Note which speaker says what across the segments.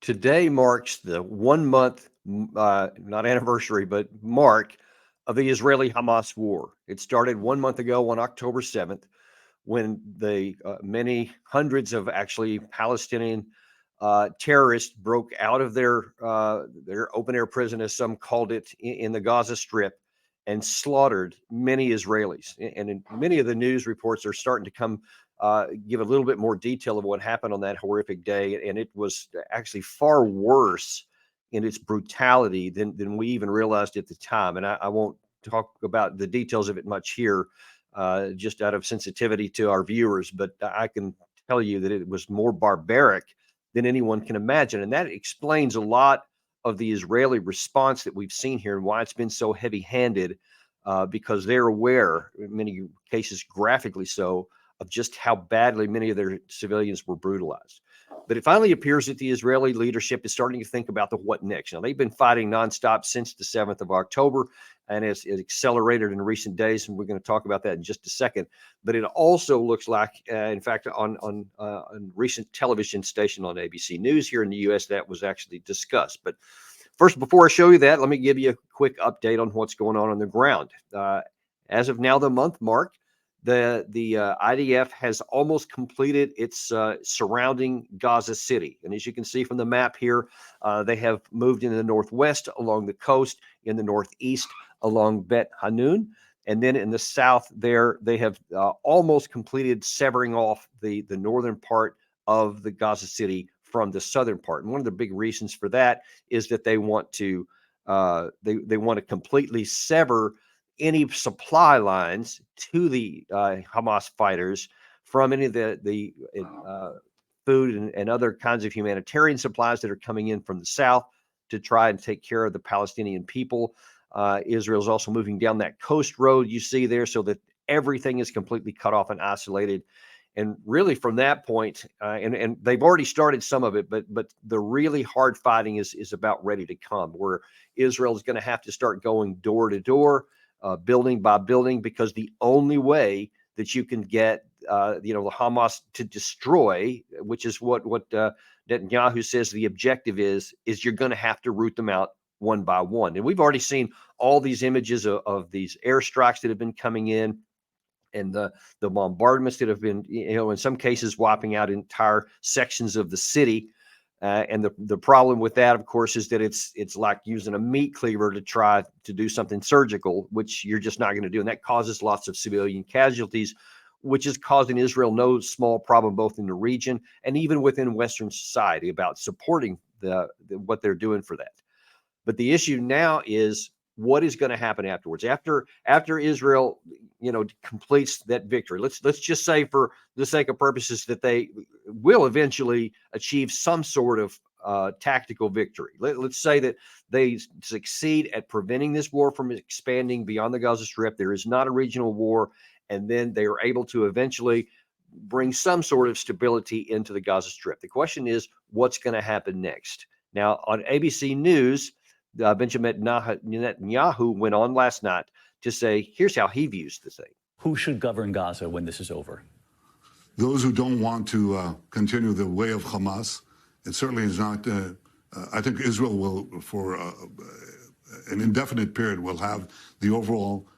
Speaker 1: Today marks the 1 month, not anniversary, but mark of the Israeli Hamas war. It started 1 month ago on October 7th when the many hundreds of actually Palestinian terrorists broke out of their open air prison, as some called it, in the Gaza Strip, and slaughtered many Israelis. And many of the news reports are starting to come give a little bit more detail of what happened on that horrific day, and it was actually far worse in its brutality than we even realized at the time. And I won't talk about the details of it much here, just out of sensitivity to our viewers, but I can tell you that it was more barbaric than anyone can imagine. And that explains a lot of the Israeli response that we've seen here and why it's been so heavy handed, because they're aware, in many cases graphically so, of just how badly many of their civilians were brutalized. But it finally appears that the Israeli leadership is starting to think about the what next. Now, they've been fighting nonstop since the 7th of October, and it accelerated in recent days, and we're going to talk about that in just a second. But it also looks like, in fact, on a recent television station on ABC News here in the U.S., that was actually discussed. But first, before I show you that, let me give you a quick update on what's going on the ground. As of now, the month mark, the IDF has almost completed its surrounding Gaza City. And as you can see from the map here, they have moved in the northwest along the coast, in the northeast along Bet Hanun, and then in the south there, they have almost completed severing off the northern part of the Gaza City from the southern part. And one of the big reasons for that is that they want to they want to completely sever any supply lines to the Hamas fighters from any of the food and other kinds of humanitarian supplies that are coming in from the south to try and take care of the Palestinian people. Israel is also moving down that coast road you see there, so that everything is completely cut off and isolated. And really, from that point, and they've already started some of it, but the really hard fighting is about ready to come, where Israel is going to have to start going door to door, building by building, because the only way that you can get the Hamas to destroy, which is what Netanyahu says the objective is you're going to have to root them out one by one. And we've already seen all these images of these airstrikes that have been coming in, and the bombardments that have been, in some cases wiping out entire sections of the city. And the problem with that, of course, is that it's like using a meat cleaver to try to do something surgical, which you're just not going to do. And that causes lots of civilian casualties, which is causing Israel no small problem, both in the region and even within Western society, about supporting what they're doing for that. But the issue now is what is going to happen afterwards, after Israel, completes that victory. Let's just say, for the sake of purposes, that they will eventually achieve some sort of tactical victory. Let's say that they succeed at preventing this war from expanding beyond the Gaza Strip. There is not a regional war, and then they are able to eventually bring some sort of stability into the Gaza Strip. The question is, what's going to happen next? Now, on ABC News, Benjamin Netanyahu went on last night to say, here's how he views the thing.
Speaker 2: Who should govern Gaza when this is over?
Speaker 3: Those who don't want to continue the way of Hamas. It certainly is not. I think Israel will, for an indefinite period, will have the overall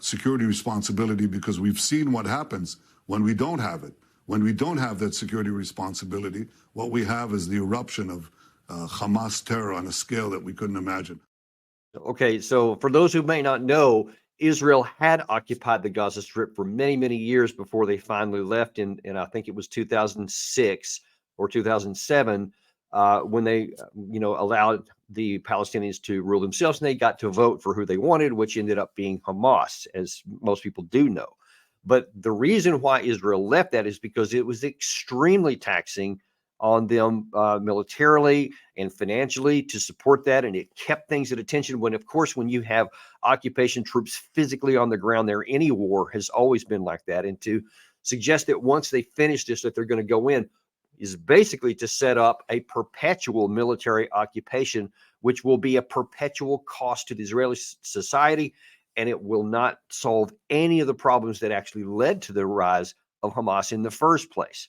Speaker 3: security responsibility, because we've seen what happens when we don't have it. When we don't have that security responsibility, what we have is the eruption of Hamas terror on a scale that we couldn't imagine.
Speaker 1: Okay, so for those who may not know, Israel had occupied the Gaza Strip for many, many years before they finally left in I think it was 2006 or 2007, when they, allowed the Palestinians to rule themselves, and they got to vote for who they wanted, which ended up being Hamas, as most people do know. But the reason why Israel left that is because it was extremely taxing on them, militarily and financially, to support that, and it kept things at attention. When, of course, when you have occupation troops physically on the ground there, any war has always been like that. And to suggest that once they finish this, that they're going to go in, is basically to set up a perpetual military occupation, which will be a perpetual cost to the Israeli society, and it will not solve any of the problems that actually led to the rise of Hamas in the first place.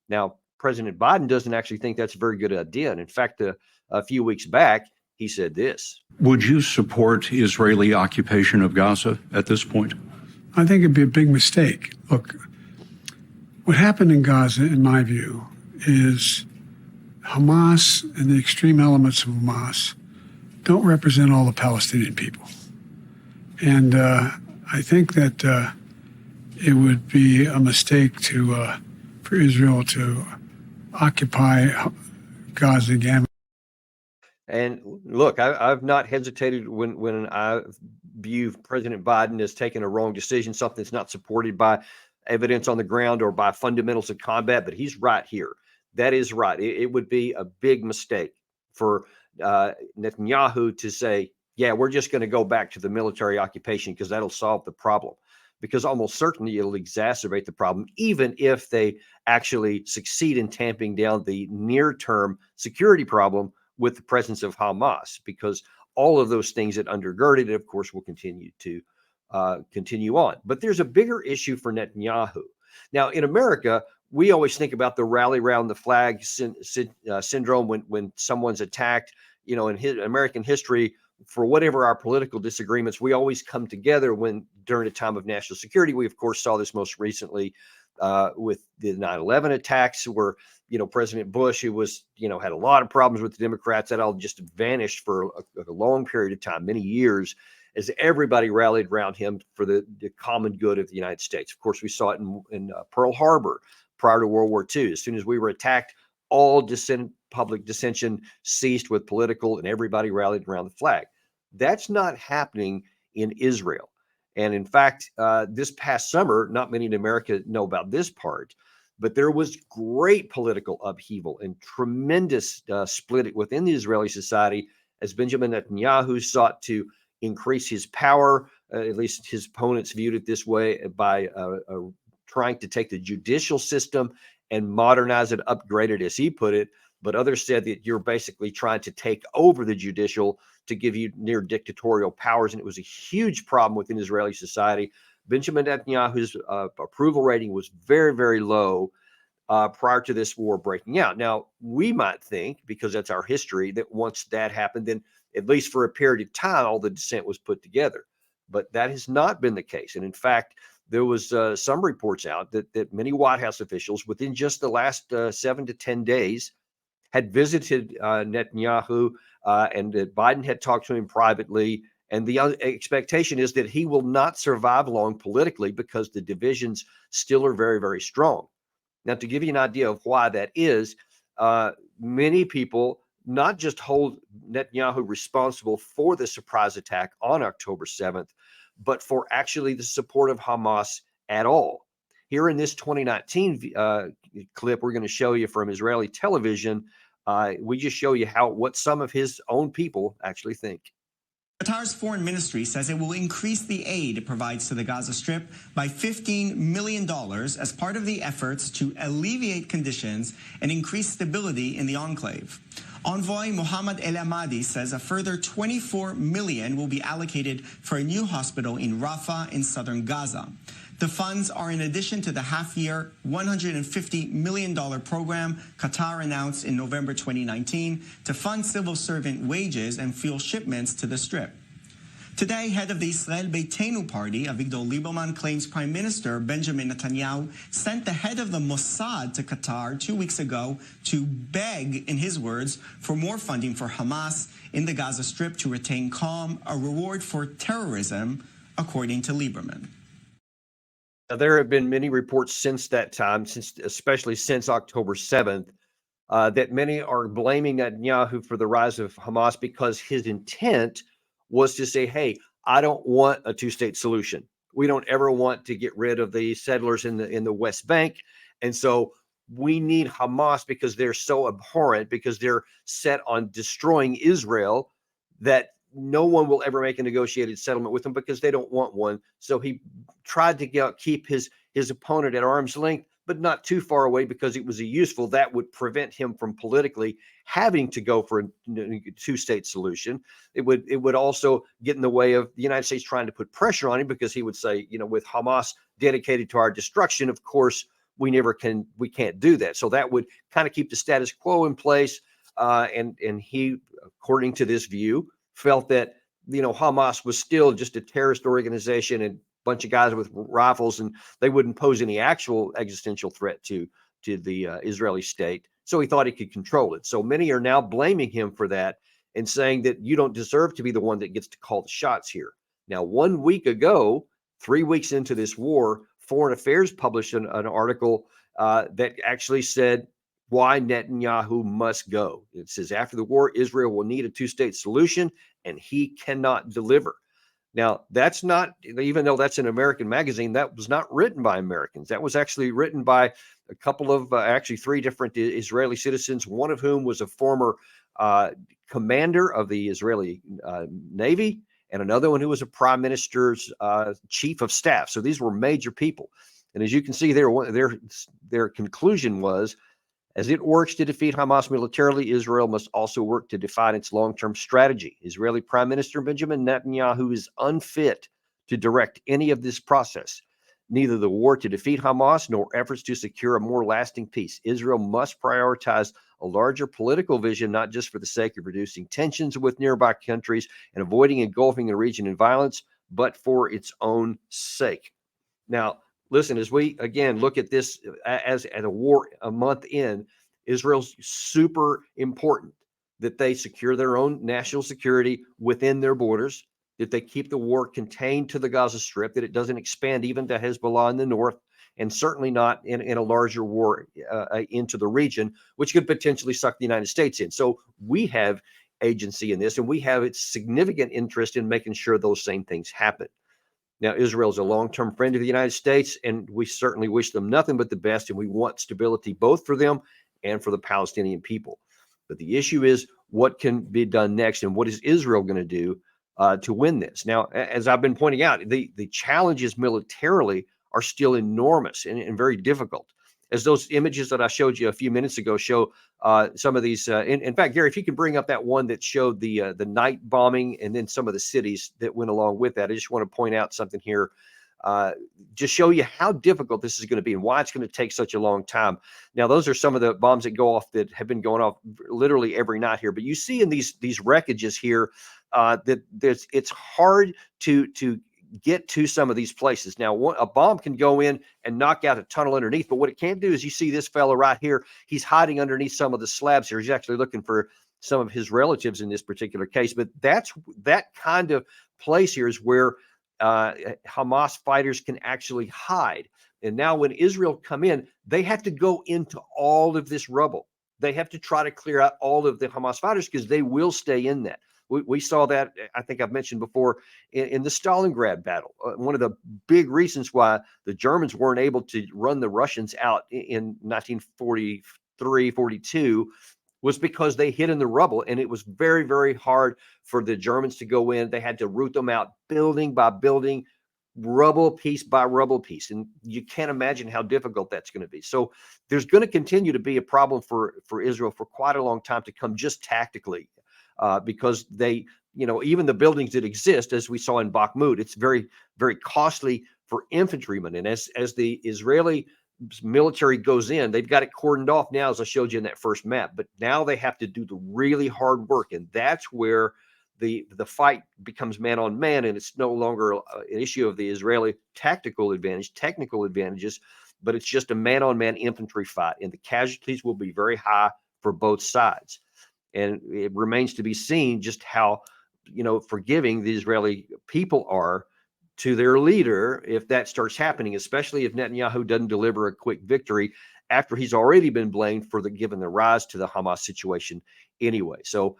Speaker 1: Now, President Biden doesn't actually think that's a very good idea. And in fact, a few weeks back, he said this.
Speaker 4: Would you support Israeli occupation of Gaza at this point?
Speaker 5: I think it'd be a big mistake. Look, what happened in Gaza, in my view, is Hamas and the extreme elements of Hamas don't represent all the Palestinian people. And I think that it would be a mistake for Israel to occupy Gaza again.
Speaker 1: And look, I've not hesitated when I view President Biden as taking a wrong decision, something that's not supported by evidence on the ground or by fundamentals of combat, but he's right here. That is right. It would be a big mistake for Netanyahu to say, yeah, we're just going to go back to the military occupation because that'll solve the problem. Because almost certainly it'll exacerbate the problem, even if they actually succeed in tamping down the near-term security problem with the presence of Hamas, because all of those things that undergird it, of course, will continue on. But there's a bigger issue for Netanyahu. Now, in America, we always think about the rally around the flag syndrome when someone's attacked. You know, in American history, for whatever our political disagreements, we always come together during a time of national security. We, of course, saw this most recently with the 9/11 attacks, where, President Bush, who was, had a lot of problems with the Democrats, that all just vanished for a long period of time, many years, as everybody rallied around him for the common good of the United States. Of course, we saw it in Pearl Harbor prior to World War II. As soon as we were attacked, all public dissension ceased with political, and everybody rallied around the flag. That's not happening in Israel. And in fact, this past summer, not many in America know about this part, but there was great political upheaval and tremendous split within the Israeli society as Benjamin Netanyahu sought to increase his power. At least his opponents viewed it this way, by trying to take the judicial system and modernize it, upgrade it, as he put it. But others said that you're basically trying to take over the judicial to give you near dictatorial powers. And it was a huge problem within Israeli society. Benjamin Netanyahu's approval rating was very, very low prior to this war breaking out. Now, we might think, because that's our history, that once that happened, then at least for a period of time, all the dissent was put together. But that has not been the case. And in fact, there was some reports out that many White House officials, within just the last 7 to 10 days, had visited Netanyahu, and that Biden had talked to him privately. And the expectation is that he will not survive long politically because the divisions still are very, very strong. Now, to give you an idea of why that is, many people not just hold Netanyahu responsible for the surprise attack on October 7th, but for actually the support of Hamas at all. Here in this 2019 clip we're going to show you from Israeli television, we just show you what some of his own people actually think.
Speaker 6: Qatar's foreign ministry says it will increase the aid it provides to the Gaza Strip by $15 million as part of the efforts to alleviate conditions and increase stability in the enclave. Envoy Mohammed El Ahmadi says a further $24 million will be allocated for a new hospital in Rafah in southern Gaza. The funds are in addition to the half-year $150 million program Qatar announced in November 2019 to fund civil servant wages and fuel shipments to the Strip. Today, head of the Israel Beitenu party, Avigdor Lieberman, claims Prime Minister Benjamin Netanyahu sent the head of the Mossad to Qatar 2 weeks ago to beg, in his words, for more funding for Hamas in the Gaza Strip to retain calm, a reward for terrorism, according to Lieberman.
Speaker 1: Now, there have been many reports since that time, especially since October 7th, that many are blaming Netanyahu for the rise of Hamas because his intent was to say, hey, I don't want a two-state solution. We don't ever want to get rid of the settlers in the West Bank. And so we need Hamas because they're so abhorrent, because they're set on destroying Israel, that no one will ever make a negotiated settlement with them because they don't want one. So he tried to keep his opponent at arm's length, but not too far away, because it was useful. That would prevent him from politically having to go for a two-state solution. It would also get in the way of the United States trying to put pressure on him, because he would say, with Hamas dedicated to our destruction, of course, we can't do that. So that would kind of keep the status quo in place. And he, according to this view, felt that, Hamas was still just a terrorist organization and a bunch of guys with rifles, and they wouldn't pose any actual existential threat to the Israeli state. So he thought he could control it. So many are now blaming him for that and saying that you don't deserve to be the one that gets to call the shots here. Now, 1 week ago, 3 weeks into this war, Foreign Affairs published an article that actually said why Netanyahu must go. It says, after the war, Israel will need a two-state solution, and he cannot deliver. Now, that's not, even though that's an American magazine, that was not written by Americans. That was actually written by a couple of, actually 3 different Israeli citizens, one of whom was a former commander of the Israeli Navy, and another one who was a prime minister's chief of staff. So these were major people. And as you can see there, their conclusion was, as it works to defeat Hamas militarily, Israel must also work to define its long-term strategy. Israeli Prime Minister Benjamin Netanyahu is unfit to direct any of this process, neither the war to defeat Hamas nor efforts to secure a more lasting peace. Israel must prioritize a larger political vision, not just for the sake of reducing tensions with nearby countries and avoiding engulfing the region in violence, but for its own sake. Now, listen, as we again look at this as at a war a month in, Israel's super important that they secure their own national security within their borders, that they keep the war contained to the Gaza Strip, that it doesn't expand even to Hezbollah in the north, and certainly not in a larger war into the region, which could potentially suck the United States in. So we have agency in this, and we have its significant interest in making sure those same things happen. Now, Israel is a long-term friend of the United States, and we certainly wish them nothing but the best, and we want stability both for them and for the Palestinian people. But the issue is what can be done next, and what is Israel going to do to win this? Now, as I've been pointing out, the challenges militarily are still enormous and very difficult. As those images that I showed you a few minutes ago show some of these. In fact, Gary, if you can bring up that one that showed the night bombing and then some of the cities that went along with that. I just want to point out something here, just show you how difficult this is going to be and why it's going to take such a long time. Now, those are some of the bombs that go off that have been going off literally every night here. But you see in these wreckages here that it's hard to get to some of these places. Now, a bomb can go in and knock out a tunnel underneath, but what it can't do is you see this fellow right here. He's hiding underneath some of the slabs here. He's actually looking for some of his relatives in this particular case. But that kind of place here is where Hamas fighters can actually hide. And now when Israel come in, they have to go into all of this rubble. They have to try to clear out all of the Hamas fighters because they will stay in that. We saw that, I think I've mentioned before, in the Stalingrad battle. One of the big reasons why the Germans weren't able to run the Russians out in 1943, 42 was because they hid in the rubble, and it was very, very hard for the Germans to go in. They had to root them out building by building, rubble piece by rubble piece. And you can't imagine how difficult that's going to be. So there's going to continue to be a problem for Israel for quite a long time to come, just tactically. Because they, even the buildings that exist, as we saw in Bakhmut, it's very, very costly for infantrymen. And as the Israeli military goes in, they've got it cordoned off now, as I showed you in that first map. But now they have to do the really hard work, and that's where the fight becomes man on man, and it's no longer an issue of the Israeli technical advantages, but it's just a man on man infantry fight, and the casualties will be very high for both sides. And it remains to be seen just how, forgiving the Israeli people are to their leader if that starts happening, especially if Netanyahu doesn't deliver a quick victory after he's already been blamed for giving the rise to the Hamas situation anyway. So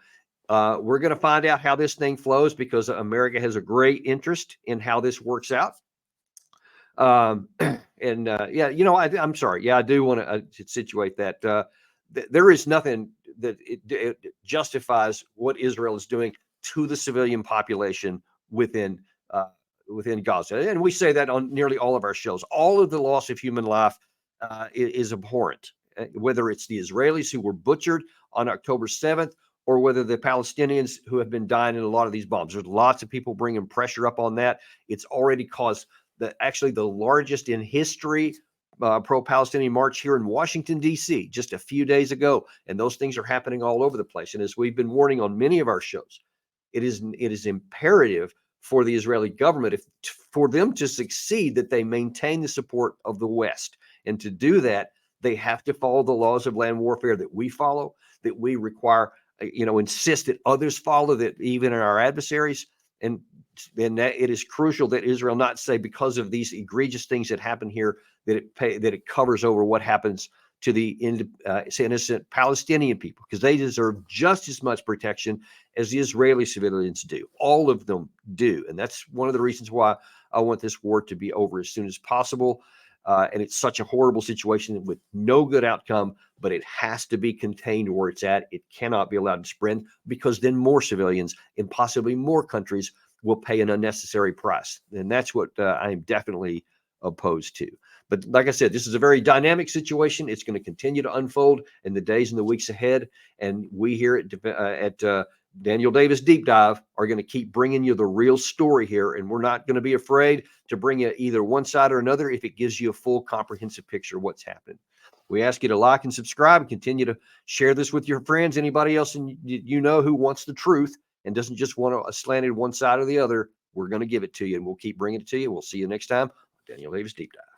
Speaker 1: we're going to find out how this thing flows, because America has a great interest in how this works out. I'm sorry. Yeah, I do want to situate that. There is nothing that it justifies what Israel is doing to the civilian population within Gaza. And we say that on nearly all of our shows. All of the loss of human life is abhorrent, whether it's the Israelis who were butchered on October 7th, or whether the Palestinians who have been dying in a lot of these bombs. There's lots of people bringing pressure up on that. It's already caused actually the largest in history pro-Palestinian march here in Washington, D.C. just a few days ago. And those things are happening all over the place. And as we've been warning on many of our shows, it is imperative for the Israeli government, for them to succeed, that they maintain the support of the West. And to do that, they have to follow the laws of land warfare that we follow, that we require, insist that others follow, that even our adversaries. And that it is crucial that Israel not say, because of these egregious things that happen here, that it covers over what happens to the innocent Palestinian people, because they deserve just as much protection as the Israeli civilians do. All of them do. And that's one of the reasons why I want this war to be over as soon as possible. And it's such a horrible situation with no good outcome, but it has to be contained where it's at. It cannot be allowed to spread, because then more civilians in possibly more countries will pay an unnecessary price. And that's what I am definitely opposed to. But like I said, this is a very dynamic situation. It's going to continue to unfold in the days and the weeks ahead. And we here at Daniel Davis Deep Dive are going to keep bringing you the real story here. And we're not going to be afraid to bring you either one side or another if it gives you a full comprehensive picture of what's happening. We ask you to like and subscribe and continue to share this with your friends, anybody else who wants the truth and doesn't just want a slanted one side or the other. We're going to give it to you, and we'll keep bringing it to you. We'll see you next time. Daniel Davis Deep Dive.